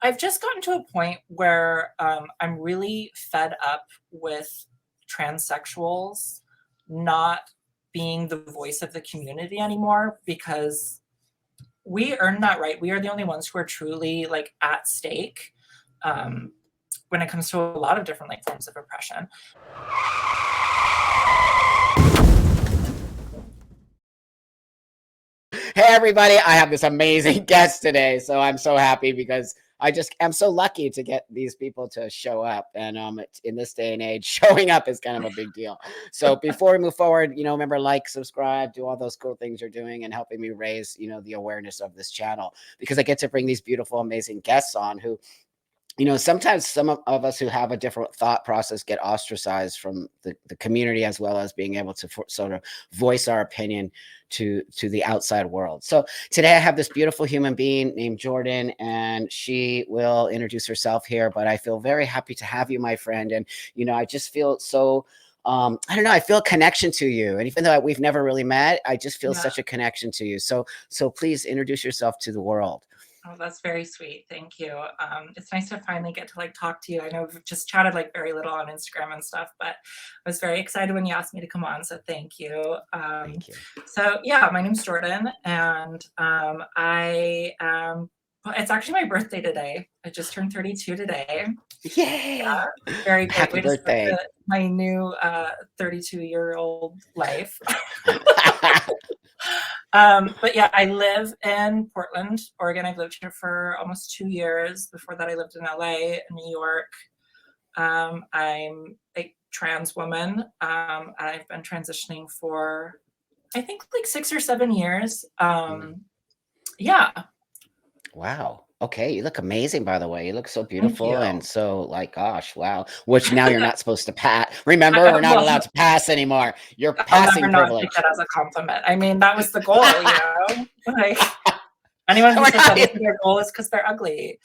I've just gotten to a point where I'm really fed up with transsexuals not being the voice of the community anymore, because we earned that right. We are the only ones who are truly like at stake when it comes to a lot of different like forms of oppression. Hey everybody, I have this amazing guest today, so I'm so happy because I'm so lucky to get these people to show up, and in this day and age, showing up is kind of a big deal. So before we move forward, remember, like, subscribe, do all those cool things you're doing and helping me raise the awareness of this channel, because I get to bring these beautiful, amazing guests on who, sometimes some of us who have a different thought process get ostracized from the community, as well as being able to sort of voice our opinion to the outside world. So today I have this beautiful human being named Jordan, and she will introduce herself here, but I feel very happy to have you, my friend. And, I just feel so, I don't know, I feel a connection to you. And even though we've never really met, I just feel such a connection to you. So please introduce yourself to the world. Oh, that's very sweet. Thank you. It's nice to finally get to like talk to you. I know we've just chatted like very little on Instagram and stuff, but I was very excited when you asked me to come on. So thank you. Thank you. So yeah, my name's Jordan, and it's actually my birthday today. I just turned 32 today. Yay! Yeah, very great Happy way to start birthday. my new 32-year-old life. But yeah, I live in Portland, Oregon. I've lived here for almost 2 years. Before that, I lived in LA and New York. I'm a trans woman. I've been transitioning for, I think, like 6 or 7 years. Yeah. Wow. Okay, you look amazing, by the way. You look so Thank you. beautiful and so, like, gosh, wow. Which now you're not supposed to pat. Remember, we're not Well, allowed to pass anymore. You're I'll never passing not take privilege. that as a compliment. I mean, that was the goal, Like, anyone who says that isn't their goal is because they're ugly.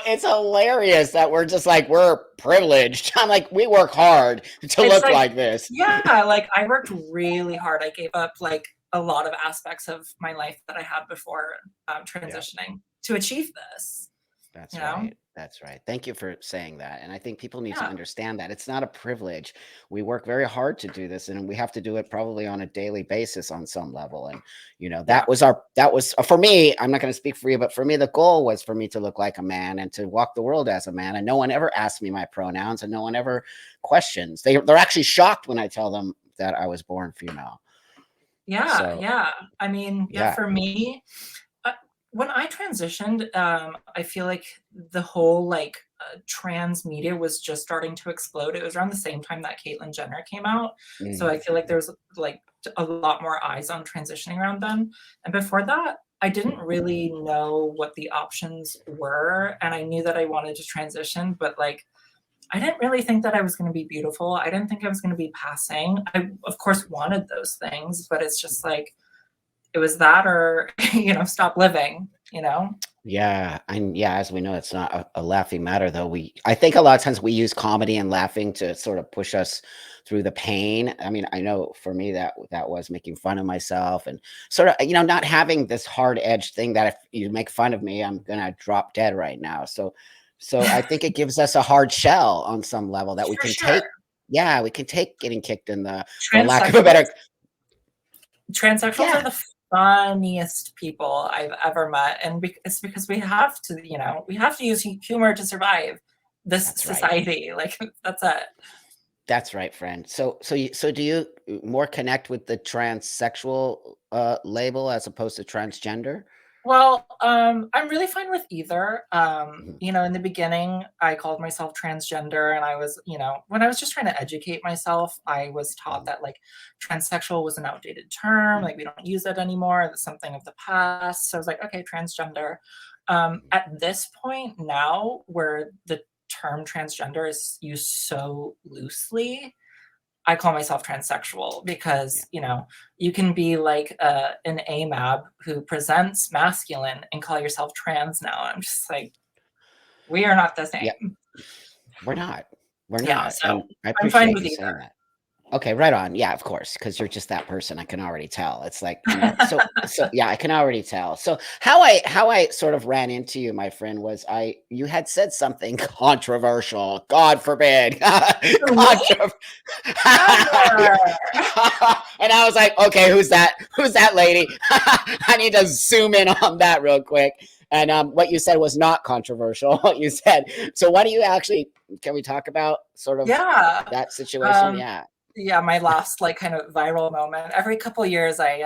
It's hilarious that we're just like, we're privileged. I'm like, we work hard to look like this. Yeah, like I worked really hard. I gave up like a lot of aspects of my life that I had before transitioning to achieve this. That's right. That's right. Thank you for saying that. And I think people need to understand that it's not a privilege. We work very hard to do this, and we have to do it probably on a daily basis on some level. And, that was for me. I'm not going to speak for you, but for me, the goal was for me to look like a man and to walk the world as a man. And no one ever asked me my pronouns, and no one ever questions. They're actually shocked when I tell them that I was born female. Yeah. I mean, for me, when I transitioned, I feel like the whole like trans media was just starting to explode. It was around the same time that Caitlyn Jenner came out. So I feel like there's like a lot more eyes on transitioning around then. And before that, I didn't really know what the options were. And I knew that I wanted to transition, but like, I didn't really think that I was going to be beautiful. I didn't think I was going to be passing. I, of course, wanted those things, but it's just like, it was that or, stop living, Yeah, and yeah, as we know, it's not a laughing matter, though. I think a lot of times we use comedy and laughing to sort of push us through the pain. I mean, I know for me that was making fun of myself and sort of, not having this hard edged thing that if you make fun of me, I'm gonna drop dead right now. So I think it gives us a hard shell on some level that we For can sure. take. Yeah, we can take getting kicked in the, for lack of a better. Transsexuals are the funniest people I've ever met, and it's because we have to, we have to use humor to survive this society. Like that's it. That's right, friend. So do you more connect with the transsexual label as opposed to transgender? Well, I'm really fine with either. In the beginning, I called myself transgender, and I was, when I was just trying to educate myself, I was taught that like transsexual was an outdated term, like we don't use it anymore, it's something of the past. So I was like, okay, transgender. At this point now, where the term transgender is used so loosely, I call myself transsexual because, you can be like an AMAB who presents masculine and call yourself trans now. I'm just like, we are not the same. Yeah, we're not. We're Yeah, not. so And I I'm fine appreciate with you either. saying that. Okay, right on. Yeah, of course, because you're just that person. I can already tell. It's like, so yeah, I can already tell. So how I sort of ran into you, my friend, was you had said something controversial. God forbid. For me? Never. And I was like, okay, who's that? Who's that lady? I need to zoom in on that real quick. And what you said was not controversial. What you said. So why do you actually? Can we talk about sort of Yeah. that situation? Um, Yeah. yeah, my last like kind of viral moment. Every couple of years I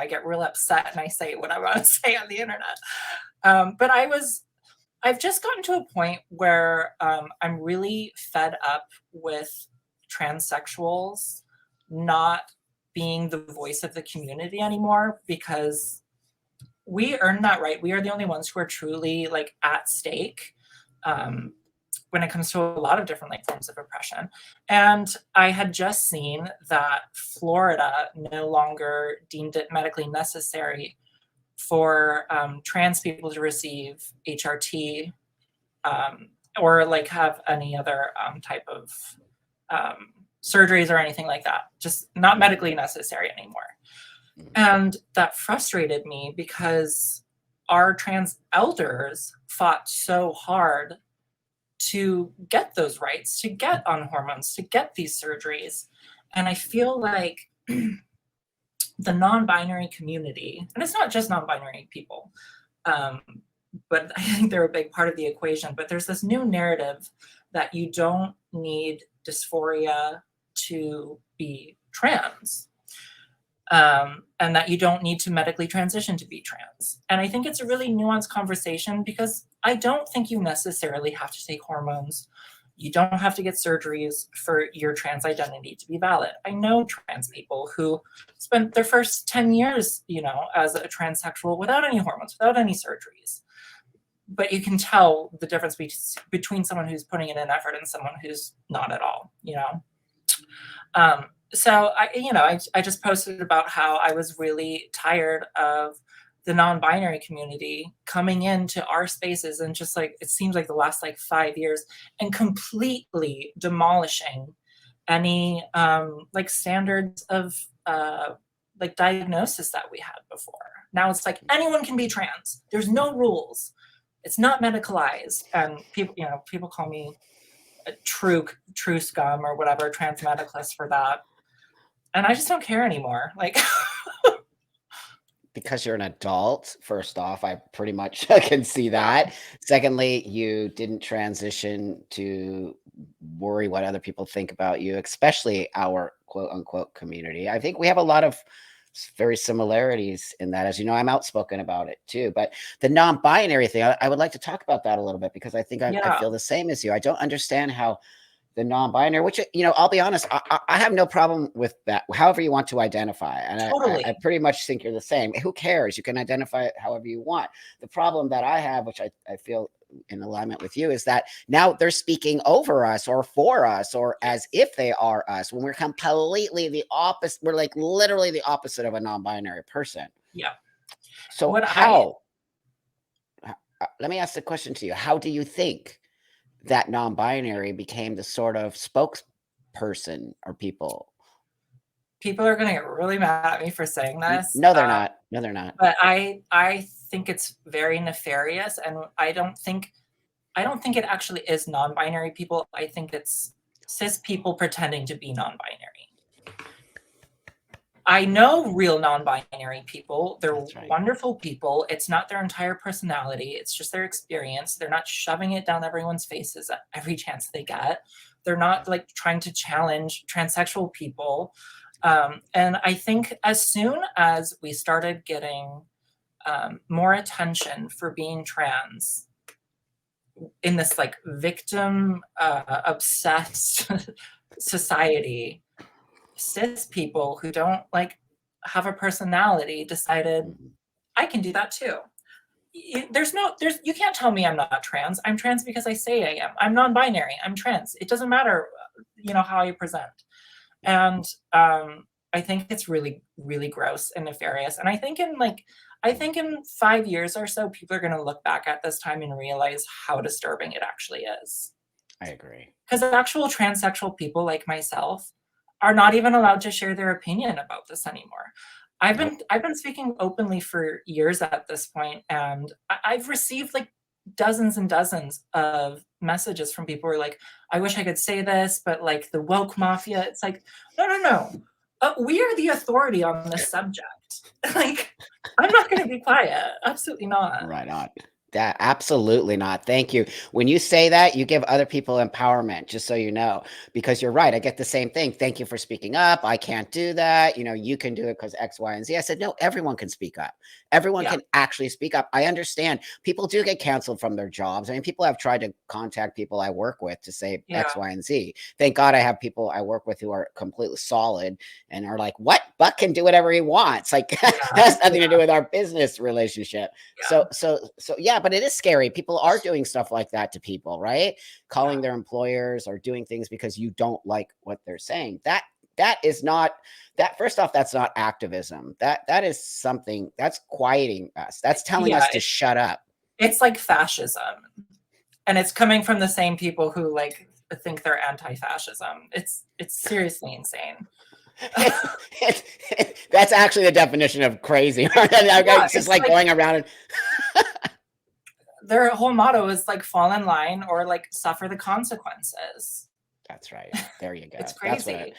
get real upset and I say what I want to say on the internet. But I've just gotten to a point where I'm really fed up with transsexuals not being the voice of the community anymore, because we earned that right. We are the only ones who are truly like at stake um, when it comes to a lot of different like forms of oppression. And I had just seen that Florida no longer deemed it medically necessary for trans people to receive HRT or like have any other type of um, surgeries or anything like that. Just not medically necessary anymore. And that frustrated me because our trans elders fought so hard to get those rights, to get on hormones, to get these surgeries. And I feel like the non-binary community, and it's not just non-binary people, um, but I think they're a big part of the equation. But there's this new narrative that you don't need dysphoria to be trans, and that you don't need to medically transition to be trans. And I think it's a really nuanced conversation because I don't think you necessarily have to take hormones. You don't have to get surgeries for your trans identity to be valid. I know trans people who spent their first 10 years, as a transsexual without any hormones, without any surgeries. But you can tell the difference between someone who's putting in an effort and someone who's not at all. So I just posted about how I was really tired of the non-binary community coming into our spaces and just like it seems like the last like 5 years and completely demolishing any like standards of like diagnosis that we had before. Now it's like anyone can be trans. There's no rules. It's not medicalized, and people call me a true scum or whatever, trans medicalist for that, and I just don't care anymore. Like, Because you're an adult, first off, I pretty much can see yeah, that. Secondly, you didn't transition to worry what other people think about you, especially our quote unquote community. I think we have a lot of very similarities in that. As you know, I'm outspoken about it too. But the non-binary thing, I would like to talk about that a little bit because I think I yeah, feel the same as you. I don't understand how the non-binary, which I'll be honest, I have no problem with that. However you want to identify, and I totally. pretty much think you're the same. Who cares? You can identify it however you want. The problem that I have, which I feel in alignment with you, is that now they're speaking over us or for us or as Yes. if they are us when we're completely the opposite. We're like literally the opposite of a non-binary person. Yeah. So What I how? Let me ask the question to you. How do you think that non-binary became the sort of spokesperson or people? People are gonna get really mad at me for saying this, No, they're not. No, they're not. but I think it's very nefarious, and I don't think it actually is non-binary people. I think it's cis people pretending to be non-binary. I know real non-binary people. They're That's right. wonderful people. It's not their entire personality. It's just their experience. They're not shoving it down everyone's faces at every chance they get. They're not like trying to challenge transsexual people. And I think as soon as we started getting more attention for being trans in this like victim obsessed society, cis people who don't like have a personality decided Mhm. I can do that too. There's you can't tell me I'm not trans. I'm trans because I say I am. I'm non-binary. I'm trans. It doesn't matter, how I present. And I think it's really, really gross and nefarious. And I think in 5 years or so, people are going to look back at this time and realize how disturbing it actually is. I agree. Because actual transsexual people like myself are not even allowed to share their opinion about this anymore. Nope. I've been speaking openly for years at this point, and I've received like dozens and dozens of messages from people who are like, I wish I could say this, but like the woke mafia, it's like, no, no, no. We are the authority on this subject. Like, I'm not going to be quiet. Absolutely not. Right on. That absolutely not. Thank you. When you say that, you give other people empowerment, just so you know, because you're right. I get the same thing. Thank you for speaking up. I can't do that. You know, you can do it because X, Y, and Z. I said, no, everyone can speak up. Everyone Yeah. can actually speak up. I understand people do get canceled from their jobs. I mean, people have tried to contact people I work with to say Yeah. X, Y, and Z. Thank God I have people I work with who are completely solid and are like, what? Buck can do whatever he wants. Like, that has nothing to do with our business relationship. Yeah. So yeah, but it is scary. People are doing stuff like that to people, right? Calling their employers or doing things because you don't like what they're saying. That is not that first off, that's not activism. That is something that's quieting us. That's telling Yeah. us to shut up. It's like fascism. And it's coming from the same people who like think they're anti-fascism. It's seriously insane. That's actually the definition of crazy. Yeah, It's just it's like like going around and their whole motto is like fall in line or like suffer the consequences. that's right. There you It's go. crazy.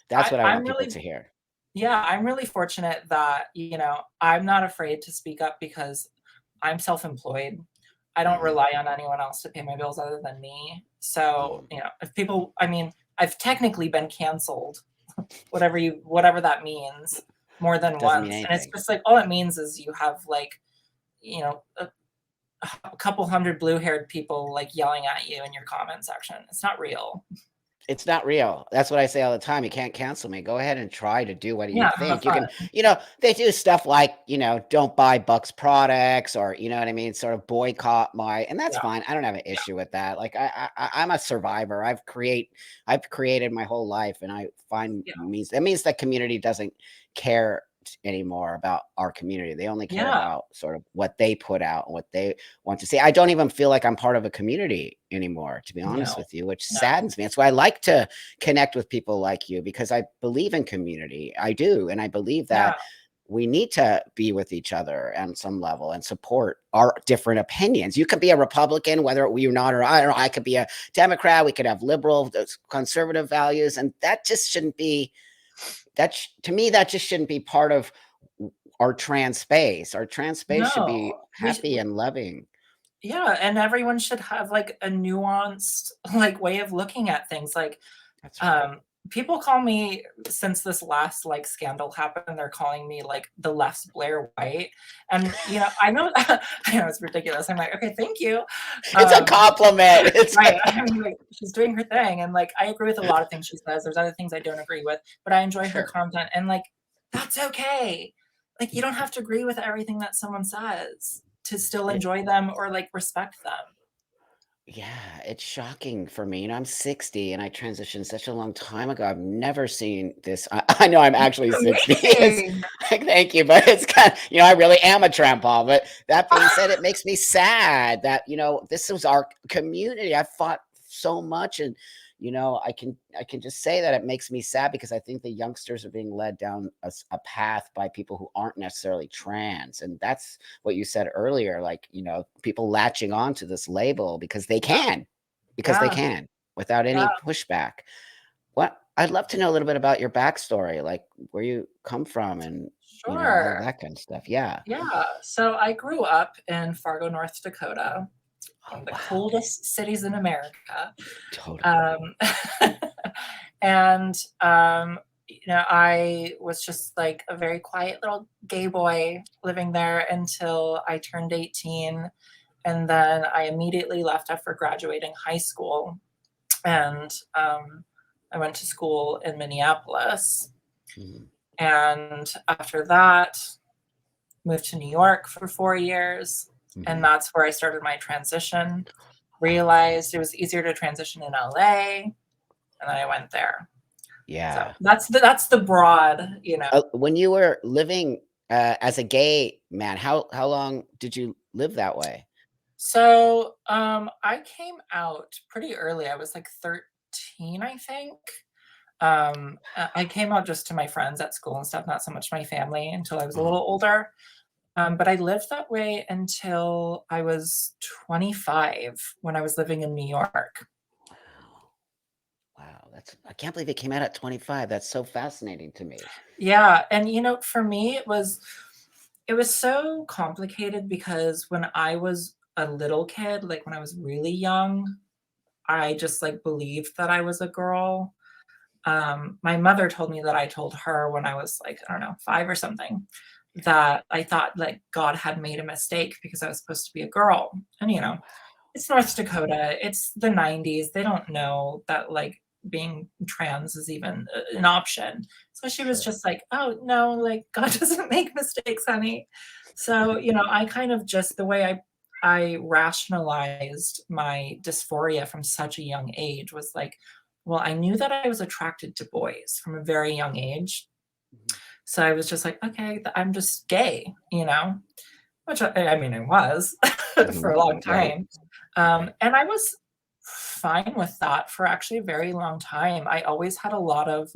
That's what I I'm want people really, to hear. yeah, I'm really fortunate that, you know, I'm not afraid to speak up because I'm self-employed. I don't Mhm, rely on anyone else to pay my bills other than me. So, mhm. you know, if people, I mean, I've technically been canceled, whatever that means, more than Doesn't mean once. And it's anything. just like all it means is you have like, you know, a couple hundred blue-haired people like yelling at you in your comment section. It's not real. It's not real. That's what I say all the time. You can't cancel me. Go ahead and try to do what you Yeah, have think. You fun. can, they do stuff like, don't buy Bucks products or, you know what I mean? Sort of boycott and that's Yeah, fine. I don't have an yeah, issue with that. Like I'm a survivor. I've created my whole life and I find yeah, that means the community doesn't care anymore about our community. They only care yeah. about sort of what they put out and what they want to see. I don't even feel like I'm part of a community anymore, to be honest No, with you, which no. saddens me. That's why I like to connect with people like you because I believe in community. I do. And I believe Yeah, that we need to be with each other on some level and support our different opinions. You could be a Republican, whether you're not, or I don't know, I could be a Democrat. We could have liberal, conservative values. And that just shouldn't be to me, that just shouldn't be part of our trans space. Our trans space should be no. happy and loving. Yeah, and everyone should have like a nuanced like way of looking at things. Like, That's right. um, people call me since this last like scandal happened, they're calling me like the left's Blair White. And you know, I know I know it's ridiculous. I'm like, okay, thank you. It's a compliment. It's Right. I mean, like, she's doing her thing, and like I agree with a lot of things she says. There's other things I don't agree with, but I enjoy her sure. content, and like that's okay. Like you don't have to agree with everything that someone says to still It, enjoy them or like respect them. yeah, it's shocking for me. And I'm 60 and I transitioned such a long time ago. I've never seen this. I know I'm actually 60. It's Amazing. like, thank you, but it's kind of, I really am a Tranpa. But that being said, it makes me sad that, this was our community. I fought so much and I can just say that it makes me sad because I think the youngsters are being led down a path by people who aren't necessarily trans. And that's what you said earlier, like, people latching on to this label because they Yeah, can without yeah, any pushback. What I'd love to know a little bit about your backstory, like where you come from and, all of sure. that kind of stuff. Yeah. Yeah. So I grew up in Fargo, North Dakota, one Oh, of the wow. coldest cities in America. Totally. Um, and you know, I was just like a very quiet little gay boy living there until I turned 18. And then I immediately left after graduating high school. And I went to school in Minneapolis. Mhm, And after that, moved to New York for 4 years. And mhm. that's where I started my transition. Oh, wow. Realized it was easier to transition in LA, and then I went there. So Yeah. that's the broad, you know. When you were living, as a gay man, how long did you live that way? So, I came out pretty early. I was like 13, I think. I came out just to my friends at school and stuff, not so much my family until I was a little Uh-huh. older. But I lived that way until I was 25 when I was living in New York. Wow, that's I can't believe it came out at 25. That's so fascinating to me. Yeah, and for me it was so complicated because when I was a little kid, like when I was really young, I just like believed that I was a girl. My mother told me that I told her when I was like, I don't know, 5 or something, that I thought like God had made a mistake because I was supposed to be a girl. And it's North Wow. Dakota, it's the 90s. They don't know that like being trans is even an option. So she was Sure. just like, "Oh, no, like God doesn't make mistakes, honey." So, I kind of just the way I rationalized my dysphoria from such a young age was like, well, I knew that I was attracted to boys from a very young age. Mhm. So I was just like, okay, I'm just gay, which I mean, I was for Mhm. a long Right, time. right. And I was fine with that for actually a very long time. I always had a lot of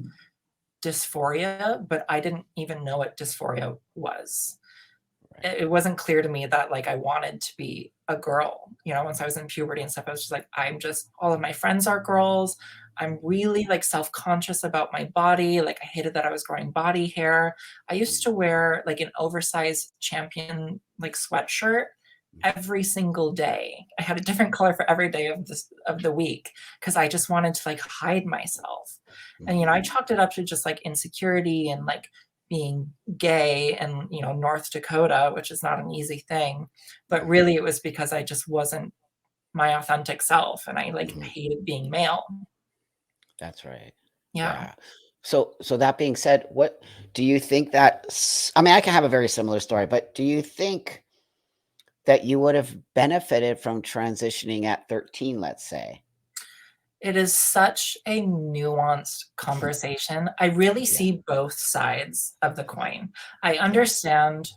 dysphoria, but I didn't even know what dysphoria was. Right. It wasn't clear to me that like I wanted to be a girl. Once I was in puberty and stuff, I was just like, I'm just all of my friends are girls. I'm really like self-conscious about my body. Like I hated that I was growing body hair. I used Mhm, to wear like an oversized champion like sweatshirt mhm, every single day. I had a different color for every day of the week because I just wanted to like hide myself. And mhm, I chalked it up to just like insecurity and like being gay and North Dakota, which is not an easy thing. But mhm, really it was because I just wasn't my authentic self and I like mhm. hated being male. That's right. Yeah. Yeah. So that being said, what do you think that I mean, I can have a very similar story, but do you think that you would have benefited from transitioning at 13, let's say? It is such a nuanced conversation. I really Yeah, see both sides of the coin. I yeah. understand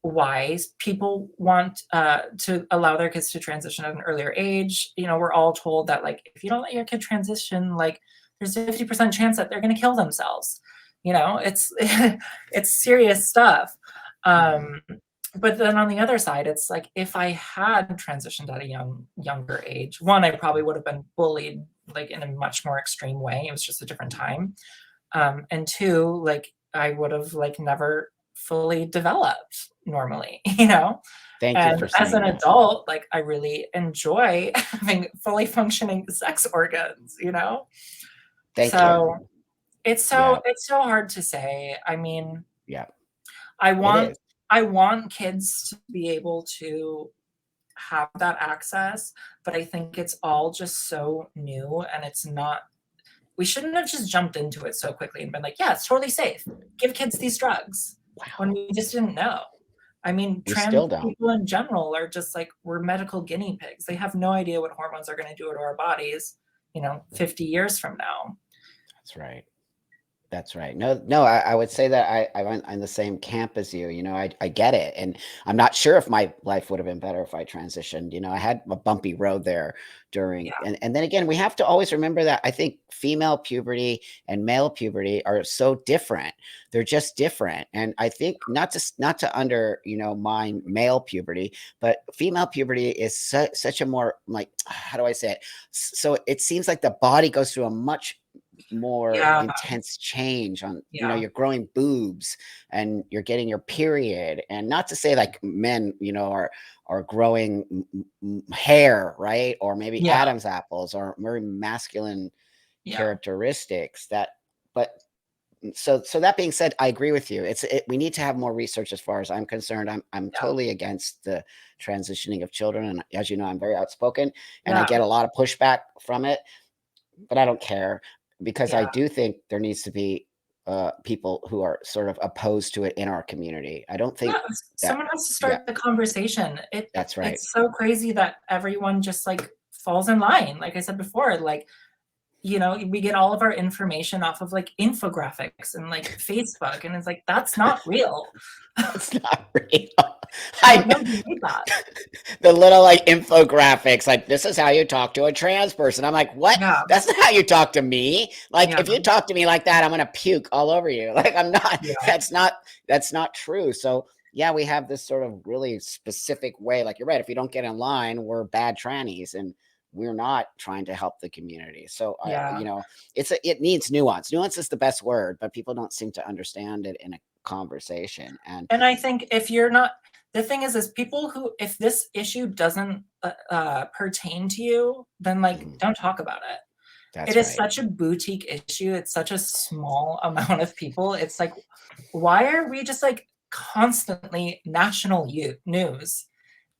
why people want to allow their kids to transition at an earlier age. We're all told that like if you don't let your kid transition, like there's a 50% chance that they're going to kill themselves. It's it's serious stuff. Mhm, But then on the other side, it's like if I had transitioned at a younger age, one, I probably would have been bullied like in a much more extreme way. It was just a different mhm. time. And two, like I would have like never fully developed normally, Thank you And for as saying an that. adult, like I really enjoy having fully functioning sex organs. Thank you. So it's Yeah, so it's so hard to say. I mean, yeah. I It want is. I want kids to be able to have that access, but I think it's all just so new and it's not we shouldn't have just jumped into it so quickly and been like, yeah, it's totally safe. Give kids these drugs when Wow. we just didn't know. I mean, We trans still don't. people in general are just like, we're medical guinea pigs. They have no idea what hormones are going to do to our bodies, 50 years from now. That's right. That's right. No, no, I would say that I went in the same camp as you. I get it. And I'm not sure if my life would have been better if I transitioned. I had a bumpy road there during, Yeah. and then again, we have to always remember that I think female puberty and male puberty are so different. They're just different. And I think not to mind male puberty, but female puberty is such a more like, how do I say it? So it seems like the body goes through a much more Yeah. intense change on Yeah. you're growing boobs and you're getting your period, and not to say like men are growing hair, right, or maybe Yeah. Adam's apples or very masculine Yeah. characteristics that but so that being said, I agree with you. We need to have more research as far as I'm concerned. I'm Yeah. totally against the transitioning of children, and as you know, I'm very outspoken and I Yeah. get a lot of pushback from it, but I don't care because I Yeah. do think there needs to be people who are sort of opposed to it in our community. I don't Yeah, think that. someone has to Yeah, start the conversation. that's right. It's so crazy that everyone just like falls in line. Like I said before, like you know, we get all of our information off of like infographics and like Facebook, and it's like, that's not real. That's not real. I'm like, I no, you made that. the little like infographics, like this is how you talk to a trans person. I'm like, what? Yeah, That's not how you talk to me. Like, yeah, if you talk to me like that, I'm gonna puke all over you. Like, I'm not. yeah. That's not true. So yeah, we have this sort of really specific way. Like you're right. If you don't get in line, we're bad trannies, and we're not trying to help the community. So Yeah. it needs nuance. Nuance is the best word, but people don't seem to understand it in a conversation. And And I think if you're not, the thing is people who, if this issue doesn't pertain to you, then like, don't talk about it. It that's is right. such a boutique issue. It's such a small amount of people. It's like, why are we just like constantly national news?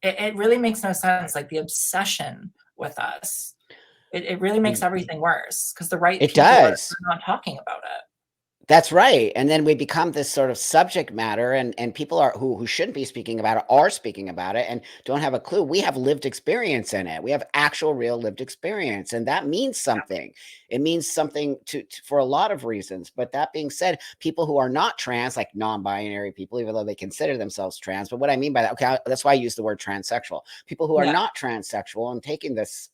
It really makes no sense. Like the obsession with us, it really makes everything worse because the right It people are does. not talking about it. That's right. And then we become this sort of subject matter, and people are who shouldn't be speaking about it are speaking about it and don't have a clue. We have lived experience in it. We have actual real lived experience, and that means something. It means something for a lot of reasons. But that being said, people who are not trans, like non-binary people, even though they consider themselves trans, but what I mean by that, okay, that's why I use the word transsexual. People who are Yeah. not transsexual and taking this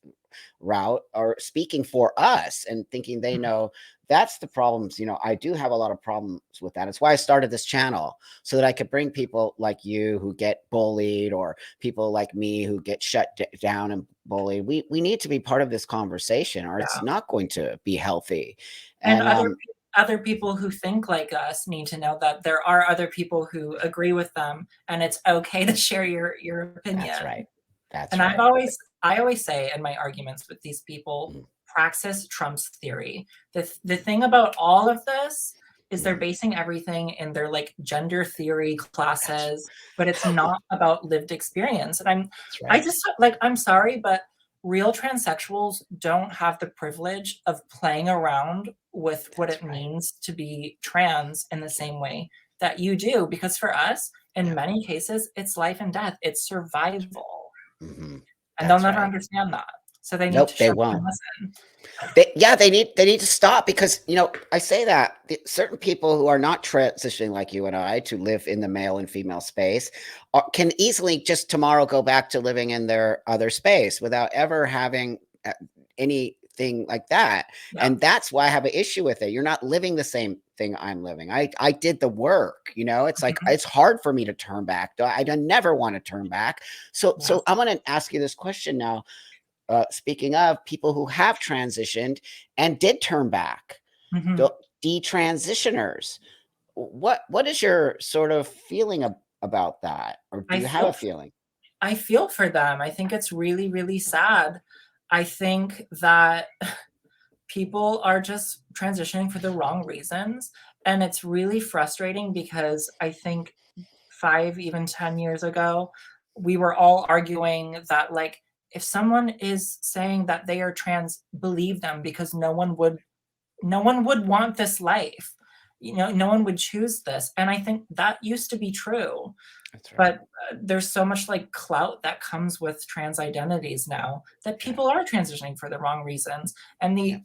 route are speaking for us and thinking they know. That's the problems. I do have a lot of problems with that. It's why I started this channel, so that I could bring people like you who get bullied, or people like me who get shut down and bullied. We need to be part of this conversation, or it's Yeah. not going to be healthy. And And other people who think like us need to know that there are other people who agree with them, and it's okay to share your that's opinion. right. That's And right. I always say in my arguments with these people, Mm, praxis trumps theory. The thing about all of this is they're mhm. basing everything in their like gender theory That's classes, but it's not about lived experience. And that's I right. just like, I'm sorry, but real transsexuals don't have the privilege of playing around with what That's it right. means to be trans in the same way that you do. Because for us, in Yeah. many cases, it's life and death, it's survival. Hmm. And they'll That's never right. understand that. So they need to Nope, they shut up and won't. listen. They need to stop, because I say that certain people who are not transitioning like you and I to live in the male and female space can easily just tomorrow go back to living in their other space without ever having anything like that. Yeah. And that's why I have an issue with it. You're not living the same thing I'm living. I did the work. It's like Mhm. it's hard for me to turn back. I never want to turn back. So Yeah. I'm going to ask you this question now. Speaking of people who have transitioned and did turn back, Mhm. the detransitioners, what is your sort of feeling about that, or do I you have feel a feeling? I feel for them. I think it's really, really sad. I think that people are just transitioning for the wrong reasons, and it's really frustrating because I think 5, even 10 years ago, we were all arguing that, like, if someone is saying that they are trans, believe them because no one would want this life. No one would choose this. And I think that used to be true. That's right. But there's so much like clout that comes with trans identities now that Yeah. people are transitioning for the wrong reasons. And Yeah.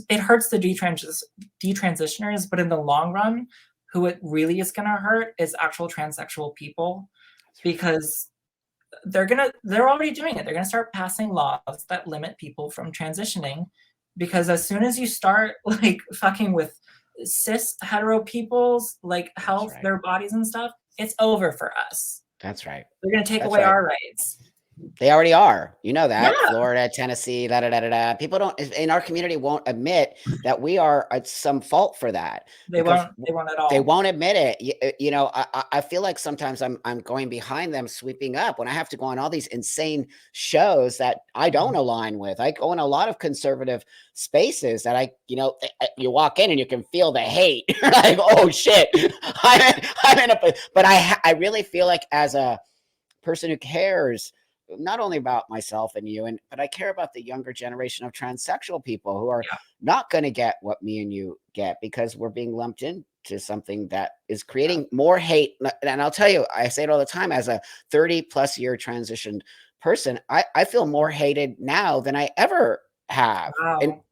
it hurts the detransitioners, but in the long run, who it really is going to hurt is actual transsexual people, That's right. because they're already doing it. They're going to start passing laws that limit people from transitioning, because as soon as you start like fucking with cis hetero people's like That's health, right. their bodies and stuff, it's over for us. That's right. They're going to take That's away right. our rights. They already are. You know Yeah, that. Florida, Tennessee, da da da da da. People don't in our community won't admit that we are at some fault for that, because they won't at they all. won't admit it. I feel like sometimes I'm going behind them, sweeping up when I have to go on all these insane shows that I don't Mhm. align with. I go in a lot of conservative spaces that you walk in and you can feel the hate. You're like, oh shit, I'm in a, but I really feel like, as a person who cares not only about myself and you, but I care about the younger generation of transsexual people who are Yeah. not going to get what me and you get, because we're being lumped into something that is Yeah. creating more hate. And I'll tell you, I say it all the time, as a 30+ year transitioned person, I feel more hated now than I ever have. And Wow.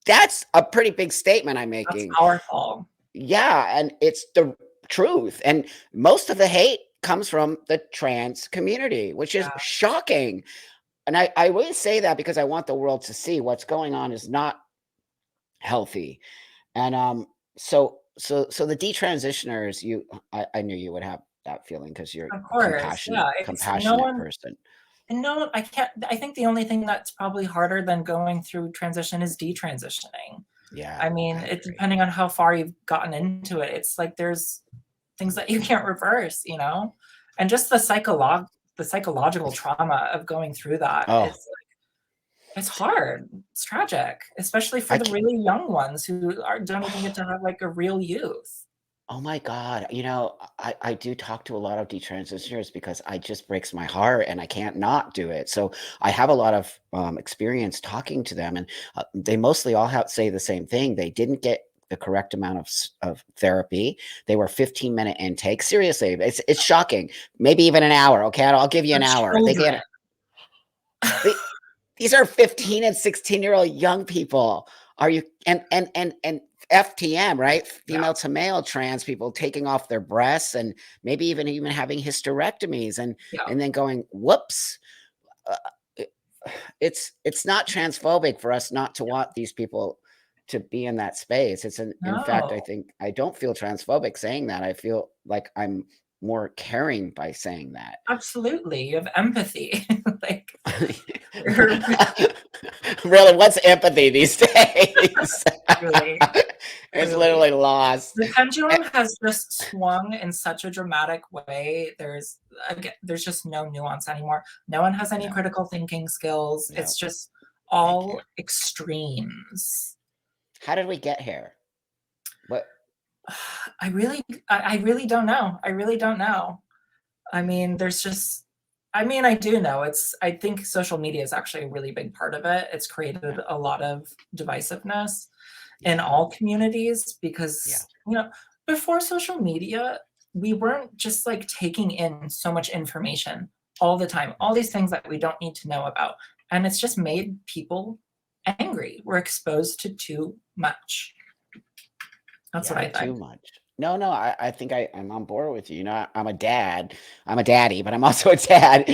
that's a pretty big statement I'm That's making. powerful. Yeah, and it's the truth. And most of the hate comes from the trans community, which is Yeah, shocking. And I always say that because I want the world to see what's going on is not healthy. And so the detransitioners, I knew you would have that feeling because you're of a course. Yeah, it's no compassionate one. person. And no, I can't. I think the only thing that's probably harder than going through transition is detransitioning. Yeah, I mean, I it agree. depending on how far you've gotten into it, it's like there's things that you can't reverse, and just the psychological trauma of going through that Oh, is it's hard. It's tragic, especially for I the can't. really young ones who don't even get to have like a real youth. Oh my God. I do talk to a lot of detransitioners because I just breaks my heart and I can't not do it. So I have a lot of experience talking to them, and they mostly all say the same thing. They didn't get the correct amount of therapy. They were 15-minute intake. Seriously, it's shocking. Maybe even an hour. Okay, I'll give you For an hour. children. They these are 15 and 16-year-old young people. Are you and FTM, right? Yeah, Female to male trans people taking off their breasts and maybe even having hysterectomies yeah. and then going, whoops. Uh, it- it's not transphobic for us not to want these people to be in that space. In fact, I No, think I don't feel transphobic saying that. I feel like I'm more caring by saying that. absolutely. You have empathy. Like, you're Really, what's empathy these days? really, It's really. literally lost. The Eh, pendulum has just swung in such a dramatic way. There's just no nuance anymore. No one has any no, critical thinking skills. no, It's just thank you. all extremes. How did we get here? What? I really don't know. I really don't know. I mean, I do know. I think social media is actually a really big part of it. It's Yeah, created a lot of divisiveness in yeah, all communities yeah, because, before social media, we weren't just like taking in so much information all the time, all these things that we don't need to know about. And it's just made people angry. We're exposed to too much. That's what yeah, I too think. much. No, no, I think I'm on board with you. I'm a dad. I'm a daddy, but I'm also a dad.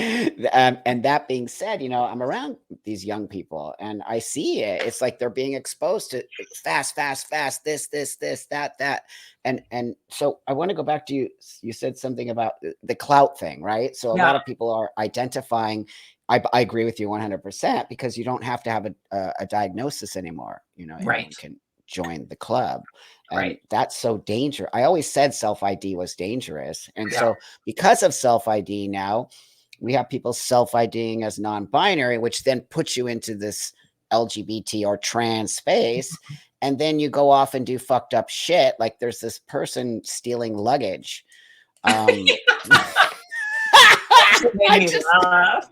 And that being said, I'm around these young people and I see it. It's like they're being exposed to fast, fast, fast, this, that. And so I want to go back to you. You said something about the clout thing, right? So a Yeah, lot of people are identifying. I agree with you 100% because you don't have to have a diagnosis anymore. right, Anyone can join the club. And right. that's so dangerous. I always said self ID was dangerous. And Yeah. so, because of self ID now, we have people self IDing as non binary, which then puts you into this LGBT or trans space. And then you go off and do fucked up shit. Like there's this person stealing luggage. Um, It made I me just laugh.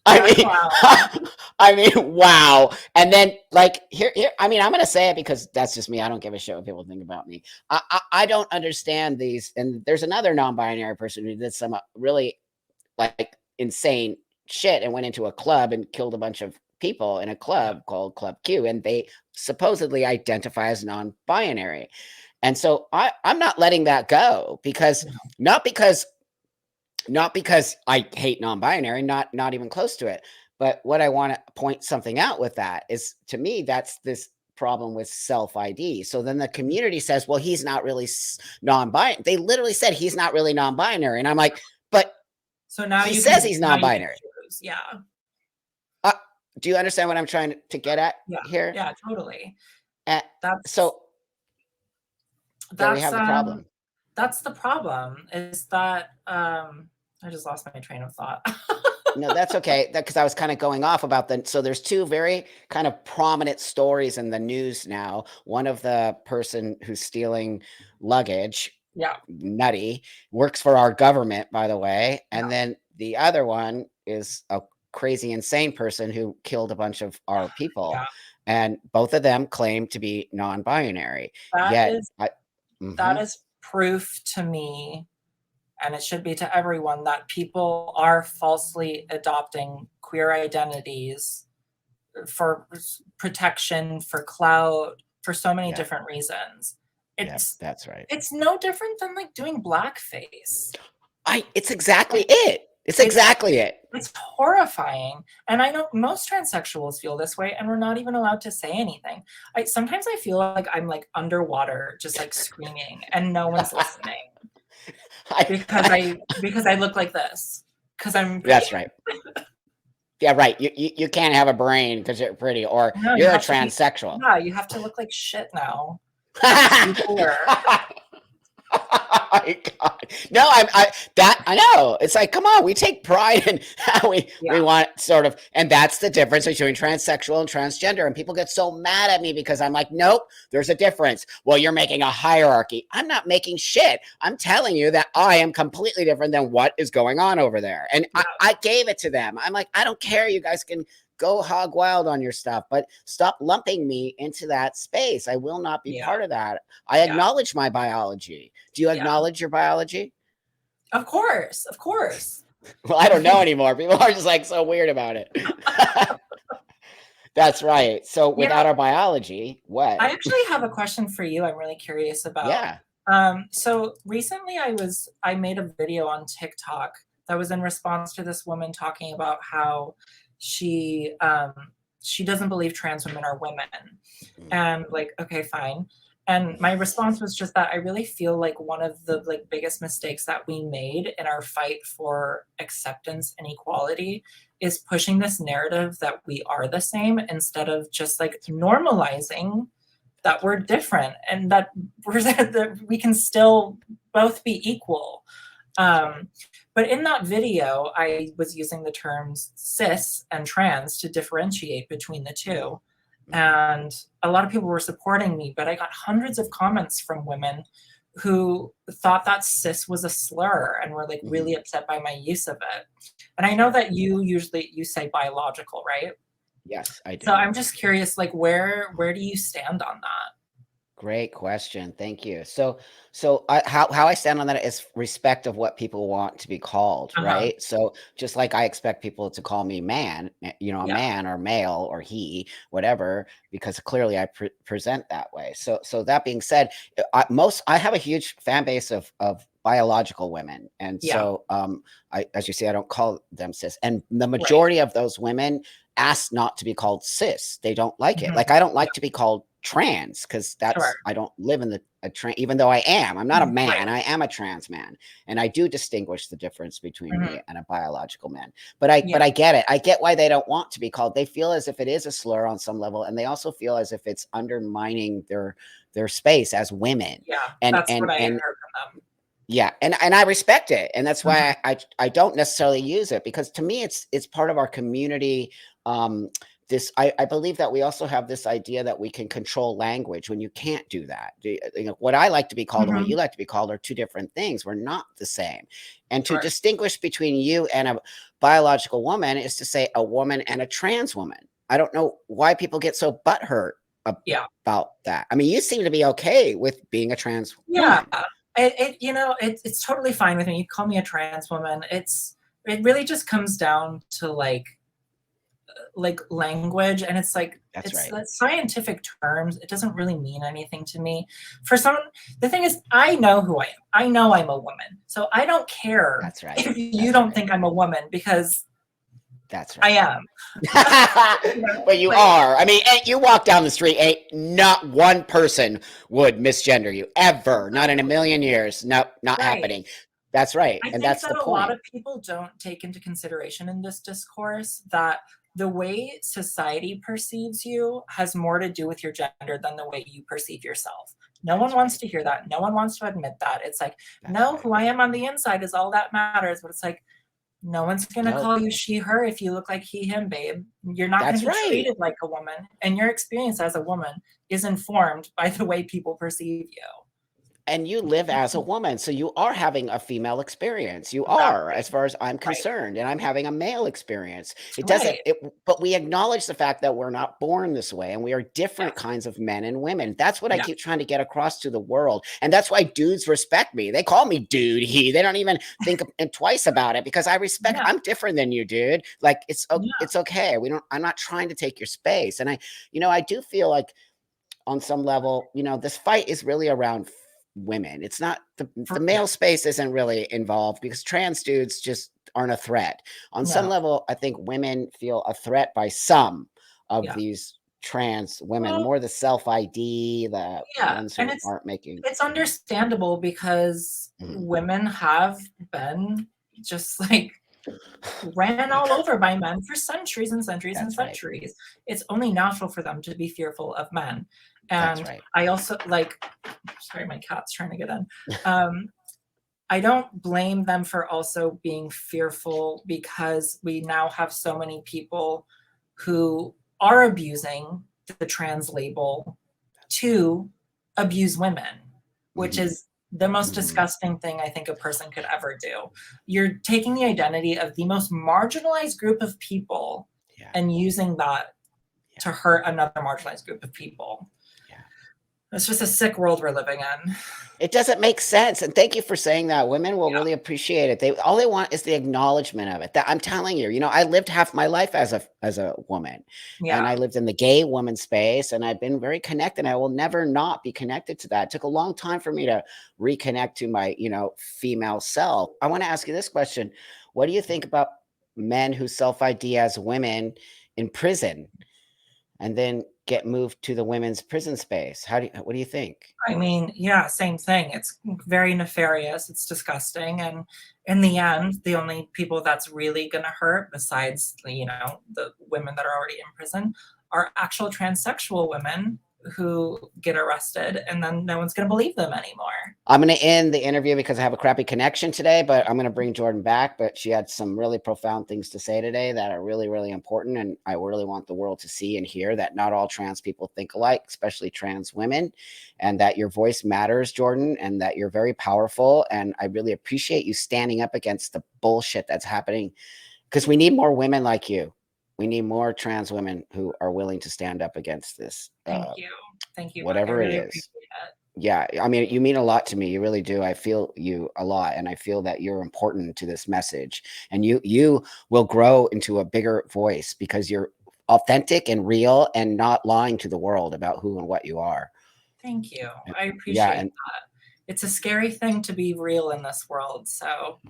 I That mean, clown. I mean, wow. And then, like, here. I mean, I'm gonna say it because that's just me. I don't give a shit what people think about me. I don't understand these. And there's another non-binary person who did some really like insane shit and went into a club and killed a bunch of people in a Yeah. club called Club Q, and they supposedly identify as non-binary. And so I'm not letting that go because not because not because I hate non-binary, not even close to it. But what I want to point something out with that is to me, that's this problem with self-ID. So then the community says, well, he's not really non-binary. They literally said he's not really non-binary. And I'm like, but So now he you says can he's now you can non-binary. choose. Yeah. Uh, do you understand what I'm trying to get at Yeah. here? Yeah, totally. Uh, That's so there we that's have the um problem. that's the problem is that I just lost my train of thought. No, that's okay. Because I was kind of going off about the. So there's two very kind of prominent stories in the news now. One of the person who's stealing luggage, Yeah. nutty, works for our government, by the way. Yeah. And then the other one is a crazy, insane person who killed a bunch of our people. Yeah. And both of them claim to be non-binary. That Yet, is I. that Mhm. is proof to me, and it should be to everyone, that people are falsely adopting queer identities for protection, for clout, for so many Yeah. different reasons. Yeah, It's that's right. it's no different than like doing blackface. It's exactly it. It's It's exactly it. it's horrifying. And I know most transsexuals feel this way, and we're not even allowed to say anything. Sometimes I feel like I'm like underwater, just like screaming, and no one's listening I, because I look like this. Because I'm pretty. that's right. Yeah, right. You can't have a brain because you're pretty, or No, you you're a have to be. transsexual. Yeah, you have to look like shit now to be cooler. Oh my God. No, I know. It's like, come on, we take pride in how we Yeah, want sort of, and that's the difference between transsexual and transgender. And people get so mad at me because I'm like, nope, there's a difference. Well, you're making a hierarchy. I'm not making shit. I'm telling you that I am completely different than what is going on over there. And yeah, I gave it to them. I'm like, I don't care. You guys can go hog wild on your stuff, but stop lumping me into that space. I will not be yeah, part of that. I yeah, acknowledge my biology. Do you yeah. acknowledge your biology? Of course, of course. Well, I don't know anymore. People are just like so weird about it. That's right. So You without know, our biology, what? I actually have a question for you. I'm really curious about. Yeah. So recently, I made a video on TikTok that was in response to this woman talking about how she um, she doesn't believe trans women are women, Mm, and like, okay, fine. And my response was just that I really feel like one of the like biggest mistakes that we made in our fight for acceptance and equality is pushing this narrative that we are the same instead of just like normalizing that we're different and that that we can still both be equal. that's right. Um, but in that video, I was using the terms cis and trans to differentiate between the two. Mm-hmm. And a lot of people were supporting me, but I got hundreds of comments from women who thought that cis was a slur and were like Mm-hmm. really upset by my use of it. And I know Sure. that you say biological, right? Yes, I So do. I'm just curious, like where do you stand on that? Great question. Thank you. How I stand on that is respect of what people want to be called, Uh-huh. right? So just like I expect people to call me man, a Yeah. man or male or he, whatever, because clearly I present that way. So that being said, I have a huge fan base of biological women, and Yeah. so I, as you see, I don't call them cis, and the Right. majority of those women ask not to be called cis. They don't like it. Mhm. Like I don't Yeah. like to be called trans because Sure. I don't live in a trans, even though I am. I'm not a Right. man. I am a trans man, and I do distinguish the difference between Mhm. me and a biological man. Yeah. But I get it. I get why they don't want to be called. They feel as if it is a slur on some level, and they also feel as if it's undermining their space as women. Yeah. And That's what I heard from them. yeah, and I respect it, and that's Mhm. why I don't necessarily use it because to me it's part of our community. This I believe that we also have this idea that we can control language when you can't do that. What I like to be called and what you Mhm. like to be called are two different things. We're not the same, and to Sure. distinguish between you and a biological woman is to say a woman and a trans woman. I don't know why people get so butthurt Yeah. about that. I mean, you seem to be okay with being a trans Yeah. woman. It's totally fine with me. You call me a trans woman. It really just comes down to like language, and it's like That's it's right. scientific terms. It doesn't really mean anything to me. For some, the thing is, I know who I am. I know I'm a woman, so I don't care That's right. if you That's don't right. think I'm a woman because That's I right. am. You know, But you like are. I mean, you walk down the street, ain't not one person would misgender you ever. Not in a exactly. million years. Nope, not Right. happening. That's right. I And think that's that the a lot point. of people don't take into consideration in this discourse that the way society perceives you has more to do with your gender than the way you perceive yourself. No one That's wants right. to hear that. No one wants to admit that. It's like, That's no, right. who I am on the inside is all that matters. But it's like, no one's going to Nope. call you she, her if you look like he, him, babe. You're not going That's to be right. treated like a woman. And your experience as a woman is informed by the way people perceive you. and you live as a woman, so you are having a female experience. You are, Exactly. as far as I'm Right. concerned, and I'm having a male experience. It doesn't Right. but we acknowledge the fact that we're not born this way, and we are different Yes. kinds of men and women. That's what I Yeah. keep trying to get across to the world, and that's why dudes respect me. They call me dude, he. They don't even think twice about it because I respect. Yeah. I'm different than you, dude. Like Yeah. it's okay. We don't. I'm not trying to take your space, and I do feel like on some level, this fight is really around women. It's not the Yeah. male space isn't really involved because trans dudes just aren't a threat. On some No. level, I think women feel a threat by some of Yeah. these trans women, Well, more the self ID, the yeah, ones and who aren't making. it's understandable because Mhm. women have been just, like, ran all over by men for centuries and centuries and That's right. centuries. It's only natural for them to be fearful of men, That's and right. I also, like, sorry, my cat's trying to get in. Um, I don't blame them for also being fearful because we now have so many people who are abusing the trans label to abuse women, which Mhm. is the most Mhm. disgusting thing I think a person could ever do. You're taking the identity of the most marginalized group of people Yeah. and using that Yeah. to hurt another marginalized group of people. Yeah. It's just a sick world we're living in. It doesn't make sense, and thank you for saying that. Women will Yeah. really appreciate it. All they want is the acknowledgement of it. That I'm telling you, I lived half my life as a woman, and Yeah. I lived in the gay woman space, and I've been very connected. I will never not be connected to that. It took a long time for me to reconnect to my, female self. I want to ask you this question: what do you think about men who self-ID as women in prison and then get moved to the women's prison space? What do you think? I mean, yeah, same thing. It's very nefarious. It's disgusting. And in the end, the only people that's really going to hurt, besides, the women that are already in prison, are actual transsexual women who get arrested, and then no one's going to believe them anymore. I'm going to end the interview because I have a crappy connection today, but I'm going to bring Jordan back. But she had some really profound things to say today that are really, really important. And I really want the world to see and hear that not all trans people think alike, especially trans women, and that your voice matters, Jordan, and that you're very powerful. And I really appreciate you standing up against the bullshit that's happening because we need more women like you. We need more trans women who are willing to stand up against this, Thank you. Thank you. I whatever it really is. appreciate it. Yeah, I mean, you mean a lot to me. You really do. I feel you a lot, and I feel that you're important to this message. And you will grow into a bigger voice because you're authentic and real and not lying to the world about who and what you are. Thank you. And- I Yeah, appreciate that. It's a scary thing to be real in this world. So,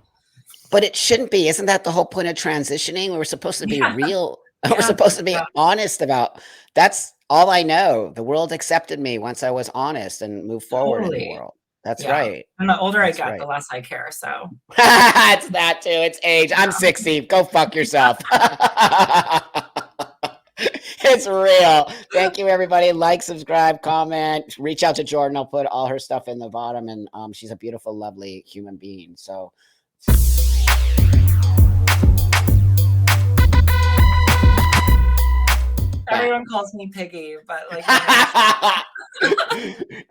but it shouldn't be. Isn't that the whole point of transitioning? We're supposed to be yeah, real. We're yeah, supposed to be yeah, honest about. That's all I know. The world accepted me once I was honest and moved forward in the totally. world. That's Yeah. right. And the older I That's get, the right. less I care. So, It's that too. It's age. I'm 60. Go fuck yourself. It's real. Thank you, everybody. Like, subscribe, comment, reach out to Jordan. I'll put all her stuff in the bottom, and she's a beautiful, lovely human being. So. everyone calls me Piggy, but like,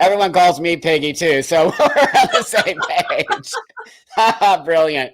Everyone calls me Piggy too, so we're on the same page. Brilliant.